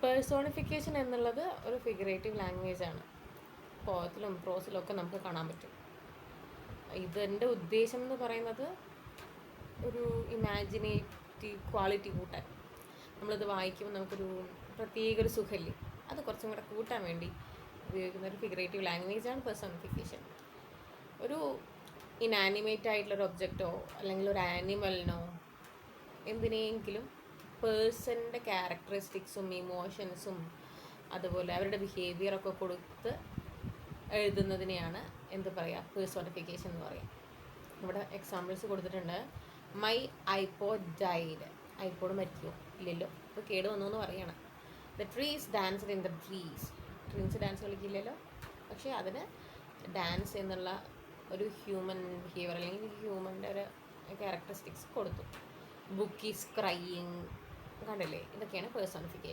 Personification എന്നുള്ളത് ഒരു figurative language ആണ്. പോയത്തിലും പ്രോസിലും ഒക്കെ നമുക്ക് കാണാൻ പറ്റും. ഇതിൻ്റെ ഉദ്ദേശം എന്ന് പറയുന്നത് ഒരു ഇമാജിനേറ്റീവ് ക്വാളിറ്റി കൂട്ടാൻ. നമ്മളിത് വായിക്കുമ്പോൾ നമുക്കൊരു പ്രത്യേക ഒരു സുഖമില്ലേ, അത് കുറച്ചും കൂടെ കൂട്ടാൻ വേണ്ടി ഉപയോഗിക്കുന്ന ഒരു ഫിഗറേറ്റീവ് ലാംഗ്വേജാണ് പേഴ്സോണിഫിക്കേഷൻ. ഒരു ഇനാനിമേറ്റ് ആയിട്ടുള്ളൊരു ഒബ്ജക്റ്റോ അല്ലെങ്കിൽ ഒരു ആനിമലിനോ എന്തിനെങ്കിലും പേഴ്സണിൻ്റെ ക്യാരക്ടറിസ്റ്റിക്സും ഇമോഷൻസും അതുപോലെ അവരുടെ ബിഹേവിയറൊക്കെ കൊടുത്ത് എഴുതുന്നതിനെയാണ് എന്ത് പറയുക, പേഴ്സോണിഫിക്കേഷൻ എന്ന് പറയാം. ഇവിടെ എക്സാമ്പിൾസ് കൊടുത്തിട്ടുണ്ട്. My iPod died. ഐപോഡ് മരിക്കുമോ? ഇല്ലല്ലോ, ഇപ്പോൾ കേട് വന്നു എന്ന് പറയണം. The trees danced in the trees. Trees dance കളിക്കില്ലല്ലോ, പക്ഷേ അതിന് ഡാൻസ് എന്നുള്ള ഒരു ഹ്യൂമൻ ബിഹേവിയർ അല്ലെങ്കിൽ ഹ്യൂമൻ്റെ ഒരു ക്യാരക്ടറിസ്റ്റിക്സ് കൊടുത്തു. Book is crying. കണ്ടില്ലേ, ഇതൊക്കെയാണ് പേഴ്സോണിഫിക്കേഷൻ.